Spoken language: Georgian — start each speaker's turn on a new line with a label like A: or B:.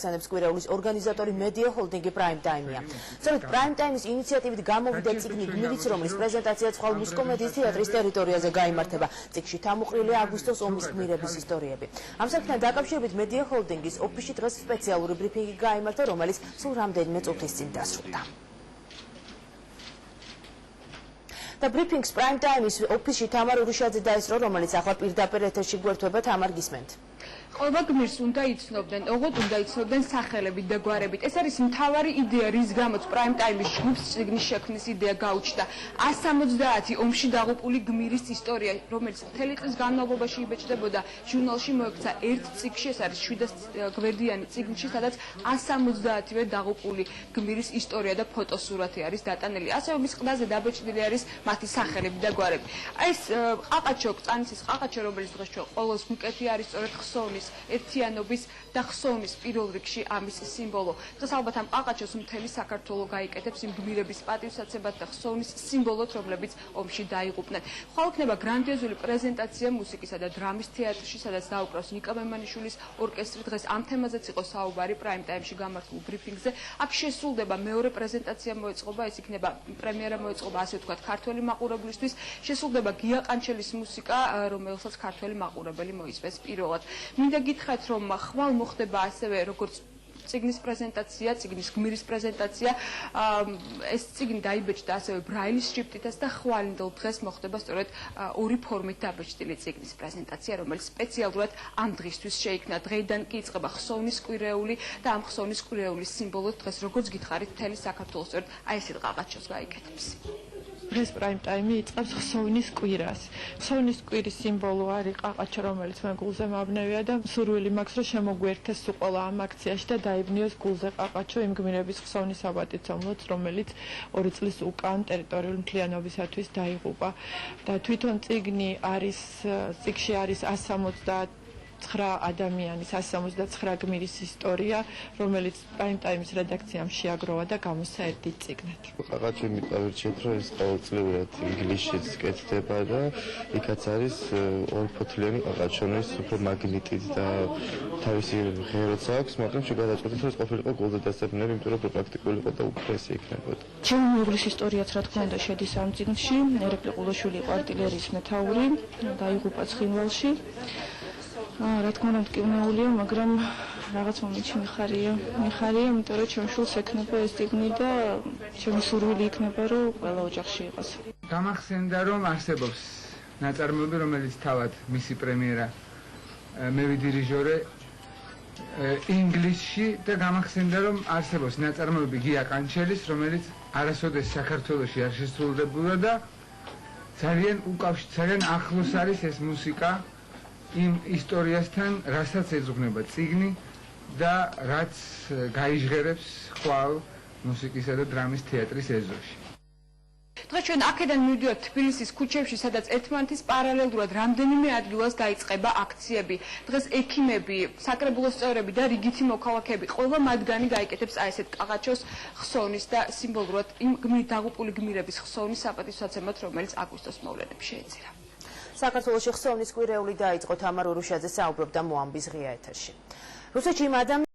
A: ახსენებს კვირეულის ორგანიზატორი მედია ჰოლდინგი Prime Time-ია. სწორედ Prime Time-ის ინიციატივით გამოვიდა წიგნი გმირიც, რომლის პრეზენტაცია წყალ მუსკომედიის თეატრის ტერიტორიაზე გაიმართება. წიგნში თამოყრილია აგვისტოს ომის გმირების ისტორიები. ამ საქმეთან დაკავშირებით მედია ჰოლდინგის ოფისში დღეს სპეციალური ბრიფინგი გაიმართა, რომელიც სულ რამდენიმე წუთის წინ დასრულდა. და ბრიფინგს Prime Time-ის ოფისში თამარ ურუშაძე დაესწრო, რომელიც ახლა პირდაპირ ეთერში გვერდება. თამარ, გისმენთ?
B: Ყველა გმირს უნდა იცნობდნენ, ოღონდ უნდა იცნობდნენ სახელებით და გვარებით. ეს არის მთავარი იდეა, რის გამოც Prime Time-ის ჯგუფს წიგნის შექმნის იდეა გაუჩნდა. 170 ომში დაღუპული გმირის ისტორია, რომელიც მთელი წლის განმავლობაში იბეჭდებოდა, ჟურნალში მოექცა ერთ წიგნში, ეს არის 700 გვერდიანი წიგნში, სადაც 170-ვე დაღუპული გმირის ისტორია და ფოტოსურათი არის დატანილი. ასევე მის ყდაზე დაბეჭდილი არის მათი სახელები და გვარები. ეს ყაყაჩო, წანიცის ყაყაჩო, რომელიც დღეს ჩვენ ყოველს გვიკეთი არის სწორედ ხსოვნის ერთიანობის და ხსოვნის პირველ რიგში ამის სიმბოლო. დღეს ალბათ ამ ყაყაჩოს მთელი საქართველო გაიკეთებს იმ გმირების პატივსაცემად და ხსოვნის სიმბოლოდ, რომლებიც ომში დაიღუპნენ. ხვალ იქნება გრანდიოზული პრეზენტაცია მუსიკისა და დრამის თეატრში, სადაც დაუკრავს ნიკა მემანიშვილის ორკესტრი. დღეს ამ თემაზეც იყო საუბარი Prime Time-ში გამართულ ბრიფინგზე. აქ შესრულდება მეორე პრეზენტაცია მოეწყობა, ეს იქნება პრემიერა მოეწყობა, ასე ვთქვათ, ქართველი მაყურებლისთვის. შესრულდება გია ყანჩელის მუსიკა, რომელსაც ქართველი მაყურებელი მოისმენს პირველად. მინდა გითხრათ, რომ ხვალ მოხდება ასევე როგორც წიგნის პრეზენტაცია, წიგნის გმირის პრეზენტაცია. ეს წიგნი დაიბეჭდა ასევე ბრაილის შრიფტითაც და ხვალინდელ დღეს მოხდება სწორედ ორი ფორმით დაბეჭდილი წიგნის პრეზენტაცია, რომელიც სპეციალურად ამ დღისთვის შეიქმნა. დღეიდან კი იწყება ხსოვნის კვირეული და ამ ხსოვნის კვირეულის სიმბოლოდ დღეს როგორც გითხარით, მთელი საქართველოს სწორედ აი ესეთ ყაყაჩოს გაიკეთებს.
C: დღეს Prime Time-ი იწყებს ხსოვნის კვირას. ხსოვნის კვირის სიმბოლო არის ყაყაჩო, რომელიც მე გულზე მაბნევია და სურვილი მაქვს, რომ შემოგვიერთეს უყოლა ამ აქციაში და დაიბნიოს გულზე ყაყაჩო იმ გმირების ხსოვნის აპატივცემლოდ, რომელიც 2 წლის უკან ტერიტორიული მთლიანობისათვის დაიღუპა. და თვითონ წიგნში არის 179 ადამიანის 179 გმირის ისტორია, რომელიც Prime Time-ის რედაქციამ შეაგროვა და გამოსცა ერთი წიგნად.
D: ყაყაჩო მიტყვირჩეთ, რომ ეს ყოველწლიურად ინგლისშიც კეთდება და იქაც არის ორფოთლიანი ყაყაჩო, რომელიც უფრო მაგნიტით და თავისი ღეროც აქვს, მაგრამ შეგადაწყვეტეთ, რომ ეს ყოფილიყო გულზე დასაბრუნებელი, იმიტომ რომ პრაქტიკული იყო და უფრო ესე იქნებოდა.
C: ჩემი მეუღლის ისტორიაც რა თქმა უნდა შედის ამ წიგნში. ერეკლე ყულაშვილი იყო არტილერიის მეთაური, დაიღუპა ცხინვალში. რა თქმა უნდა მტკივნეულია, მაგრამ რაღაც მომენტში მიხარია, იმიტომ რომ ჩემ შულს ექნება ეს წიგნი და ჩემი სურვილი იქნება, რომ ყველა ოჯახში იყოს.
E: გამახსენდა, რომ არსებობს ნაწარმოები, რომელიც თავად მისი პრემიერა მე ვიდირიჟორე ინგლისში და გამახსენდა, რომ არსებობს ნაწარმოები გია ყანჩელის, რომელიც არასოდეს საქართველოში არ შესრულდებოდა და ძალიან ახლოს არის ეს მუსიკა იმ ისტორიასთან, რასაც ეძღვნება წიგნი და რაც გაიჟღერებს ხვალ მუსიკისა და დრამის თეატრის ეზოში.
B: დღეს ჩვენ აქედან მივდივართ თბილისის ქუჩებში, სადაც ერთმანეთის პარალელურად რამდენიმე ადგილას დაიწყება აქციები. დღეს ექიმები, საკრებულოს წევრები და რიგითი მოქალაქეები, ყველა მათგანი გაიკეთებს აი ესეთ ყაყაჩოს ხსოვნის და სიმბოლურად იმ დაღუპული გმირების ხსოვნის საპატივსაცემად, რომელიც აგვისტოს მოვლენებში შეეწირა.
A: საქართველოში ხსოვნის კვირეული დაიწყო. თამარ ურუშაძე საუბრობდა მოამბის ღია ეთერში. რუსეთში იმ